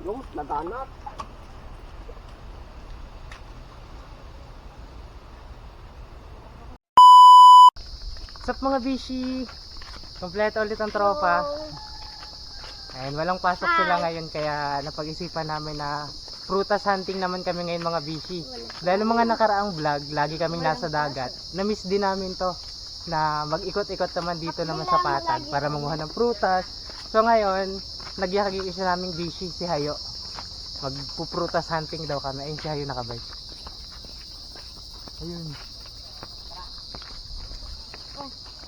Yung naganap. Sup mga bishi? Kompleto ulit ang tropa. Ayun, walang pasok sila ngayon kaya napag-isipan namin na prutas hunting naman kami ngayon mga bishi. Dahil ng mga nakaraang vlog, lagi kaming nasa dagat. Na-miss din namin to na mag-ikot-ikot naman dito naman sa patag para manguha ng prutas. So ngayon, nagyakagi isa naming bishi si Hayo. Magpuprutas hunting daw kami. Ayun si Hayo nakabike. Ayun.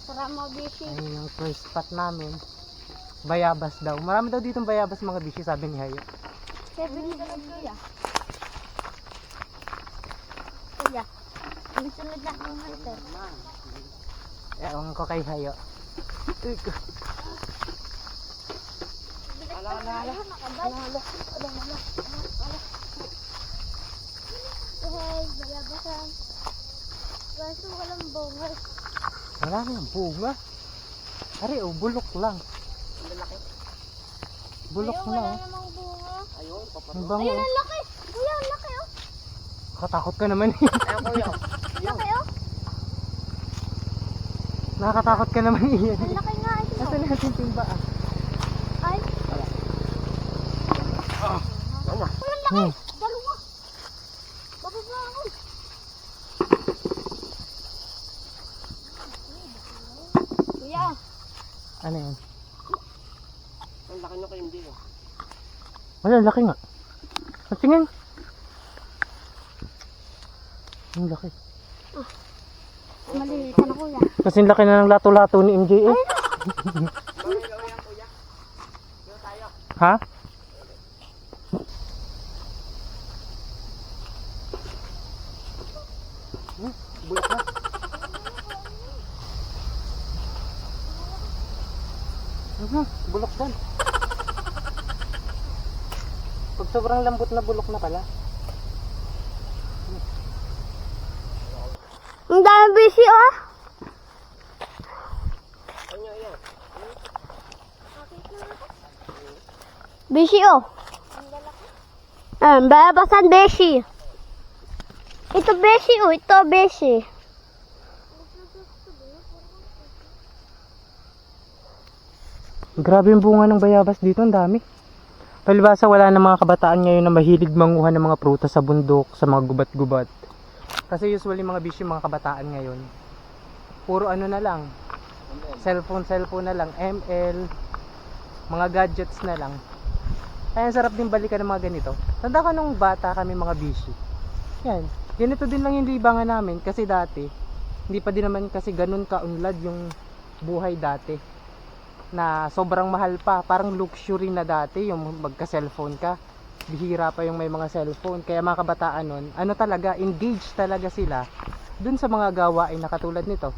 Sarap mga bishi. Ayun yung first spot namin. Bayabas daw. Marami daw ditong bayabas mga bishi sabi ni Hayo. 7 ka lang kuya. Kuya. Ang sunod na ang hunter. Ewan ko kay Hayo. Bayabasan. Kaso walang bunga. Wala nang bunga. Ari oh, bulok lang. Bulok Ayun, na wala oh. namang bunga. Ayun, Ang paparot. bango Ayun, oh. ang laki. Kuya, ang laki oh. Nakatakot ka naman eh. Ayun, kuya. Laki oh. Nakakatakot ka naman eh. Ang laki nga ito. Nasaan natin timba ah? Ay. Ano? Ang laki. Hmm. Dalawa. Bababa ako. Kuya. Ano yun? Ang laki na kayo hindi eh. Wala, laki nga. At tingin. Ang laki. Maliliit na kuya. Kasi laki na ng lato-lato ni MJ eh. Mangilaw yan kuya. Yung tayo. Ha? Bulok na. Bulok dan. Pag sobrang lambot na bulok na pala. Ang dami busy oh. Ano yan? Busy oh. Bayabasan busy. Ito busy oh, ito busy. Grabe yung bunga ng bayabas dito, ang dami. Palibasa wala na mga kabataan ngayon na mahilig manguha ng mga prutas sa bundok, sa mga gubat-gubat. Kasi usually mga bisyo mga kabataan ngayon, puro ano na lang, cellphone na lang, ML, mga gadgets na lang. Kaya sarap din balikan ng mga ganito. Tanda ko nung bata kami mga bisyo. Yan, ganito din lang yung libangan namin kasi dati, hindi pa din naman kasi ganun kaunlad yung buhay dati. Na sobrang mahal pa, parang luxury na dati yung magka-cellphone ka. Bihira pa yung may mga cellphone. Kaya mga kabataan nun, ano talaga, engaged talaga sila dun sa mga gawain na katulad nito.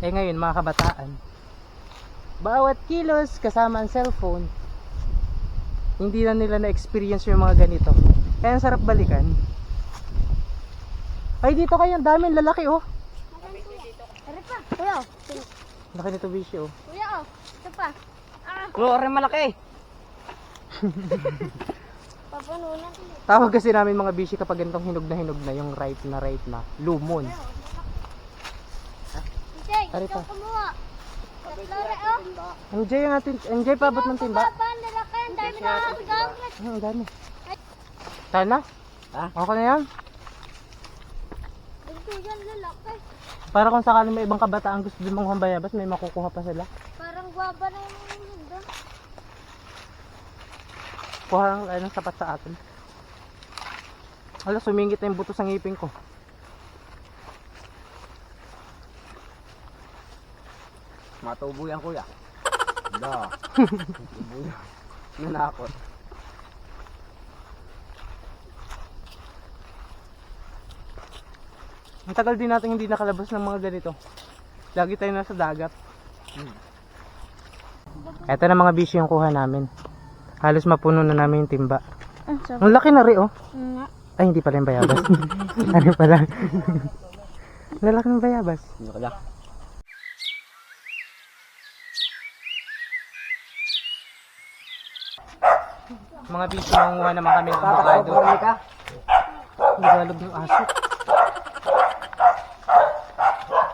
Eh ngayon mga kabataan, bawat kilos kasama ang cellphone, hindi na nila na-experience yung mga ganito. Kaya ang sarap balikan. Ay dito kayo, ang daming lalaki oh. Tara pa, kuya. Laki nito bisyo oh. Kuya oh, ito pa. Klore malaki. Papanunan. Tawag kasi namin mga bishi kapag ganitong hinog na yung right na lumon. Jay, Ari ito pa. kumuha. Tatlore oh. MJ yung atin, MJ paabot ng timba. Baba, lalaki. Ang dami na hanggang. Ang dami. Tayo na? Ha? Okay na yan? Ito yan, lalaki. Para kung sakaling may ibang kabataan gusto din manguha ng bayabas, may makukuha pa sila. Parang guwaba na yung mundo. Kuha lang ay ng sapat sa atin. Hala, sumingit na yung buto sa ngipin ko. Matubo yan kuya. Da. Matubo yan. Nanakot. Ang tagal din natin hindi nakalabas ng mga ganito. Lagi tayo nasa dagat. Eto na mga bisyo yung kuha namin. Halos mapuno na namin yung timba. Ang laki na rin oh. Nga. Ay hindi pala yung bayabas. Ano pala? Lalaki ng bayabas. Hindi ko lang. Mga bishi, manguha naman kami ng avocado. Tatakapurli ka. Nagalog ng aso.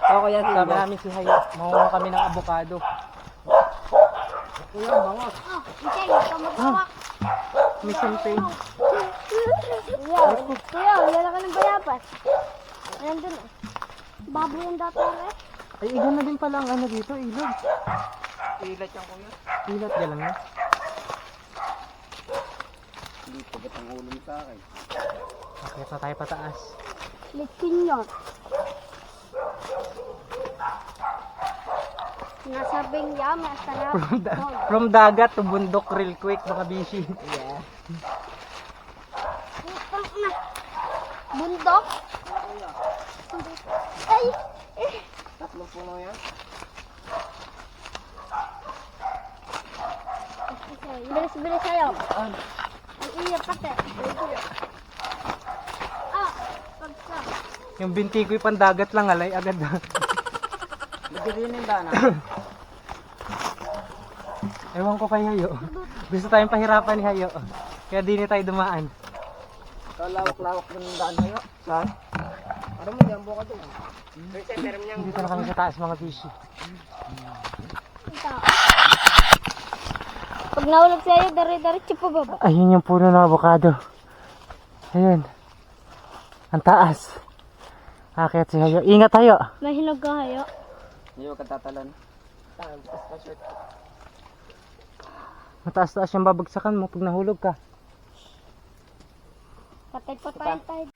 Okay yan. Sabi namin si Hayo, manguha kami ng avocado. Kuya, bangos. Ah, hindi, ikaw magawa. May champagne. Kuya, wala ka ng bayapas. Nandun eh. Baboy ang dati eh. Ay, ilan na din pala ang ano dito, ilog. Ilat yan kuya. Ilat ka lang yan. Hindi pagat ang ulo mo sa akin. Okay, pa tayo pataas. Litsin yun. Nasabing yami at sarap. From dagat to bundok real quick, mga bishi. Yeah. Bundok? Ay! Tatlong puno yan. Bilis-bilis sa'yo. Ang iya pati. Ah! Pagka. Yung binti ko'y pandagat lang, alay, agad na. Bigyan yung dana. Ewan ko kay Hayo. Gusto tayong pahirapan ni Hayo. Kaya di na tayo dumaan. Kalawak-lawak ng daan kayo. Saan? Ano mo, jambo ka doon. Dito na kami sa taas, mga bishi. Ito. Pag nahulog sa'yo, dari-diretso pa baba. Ayun yung puno ng avocado. Ayun. Ang taas. Akit si Hayo. Ingat Hayo. May hinog ka hayo. Hindi mo katatalan. Tapos pa short. Mataas-taas yung babagsakan mo pag nahulog ka. Patay-patay tayo.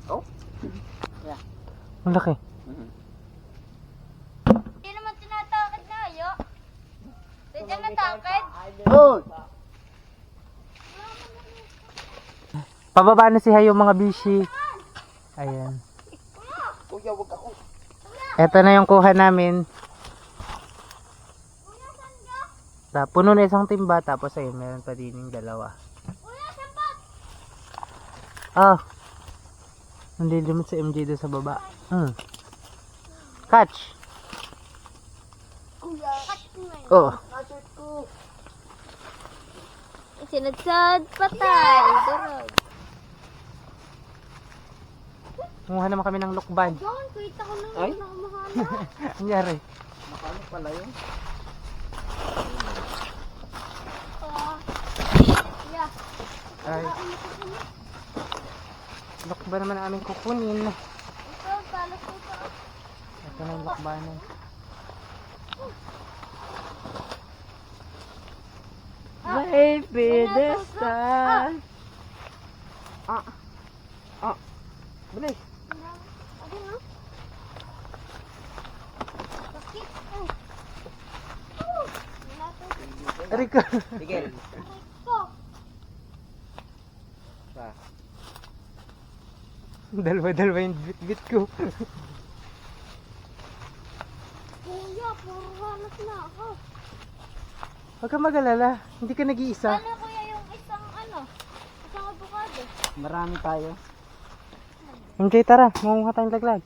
Oh? Yeah. Ang laki. Hindi naman tinatakad na hayo. Hindi na natakad. Good! Pababa na si Hayo, mga bishi. Ayan. Kuya, wag ako. Ito na yung kuha namin. Puno na isang timba, tapos ayun, meron pa din yung dalawa. Ah. Nandilimit sa MJ doon sa baba. Catch. Oh. Sinadsad, patay. Durog. Kumuha naman kami ng lukban. John, kita ko na Ay? nakakamahana. Nangyari. Nakano pala yun? Yeah. Ay. Lukban naman ang aming kukunin. Ito, palas ko ito. Ito na yung lukbanan. Baby, this time. Bilis. Ano no? Bakit? Rico. Sige. Ito. Dalawa-dalawa yung bit-bit ko. Kuya, puro halos na ako. Huwag ka mag-alala. Hindi ka nag-iisa. Ano kuya yung isang isang avocado? Marami tayo. MJ, tara. Mangunga tayong laglag.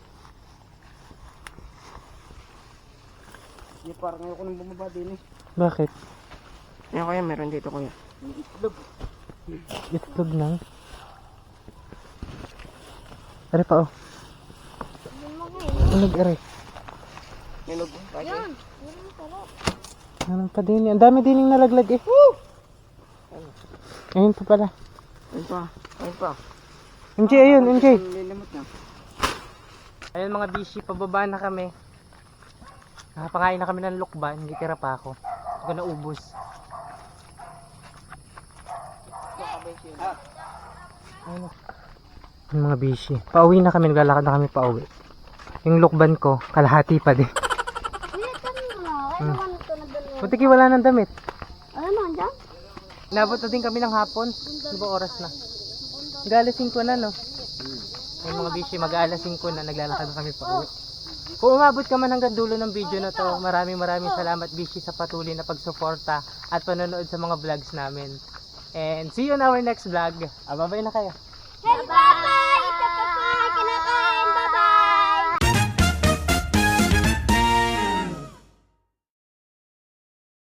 Hindi, parang ayoko nang bumaba din eh. Bakit? Ayan kuya, meron dito kuya. Itlog lang. Are pa oh. Hindi mo ngayon. Inog are. Minog. Yan. Yan ang sarap. Meron pa din. Ang dami din yung nalaglag eh. Ayun pa pala. Ayun pa. Ayun pa. MJ, ayun, MJ. Lilimot na. Ayun mga bishi, pababa na kami. Nakapangain na kami ng lukban. Hindi tira pa ako. Hindi ko naubos. Ayun. Yung mga bishi. Pauwi na kami. Naglalakad na kami pauwi. Yung lukban ko, kalahati pa din. Kuya, tanong mo. Ano naman ito na dalawa? Putiki wala ng damit. Ano naman dyan? Inabot na din kami ng hapon. Ano ba oras na? Mag-alas 5 na no? Yung mga bishi, mag-alas 5 na. Naglalakad na kami pauwi. Kung umabot ka man hanggang dulo ng video na to, maraming salamat bishi sa patuloy na pagsuporta at panonood sa mga vlogs namin. And see you in our next vlog. Bye-bye na kayo. Bye-bye!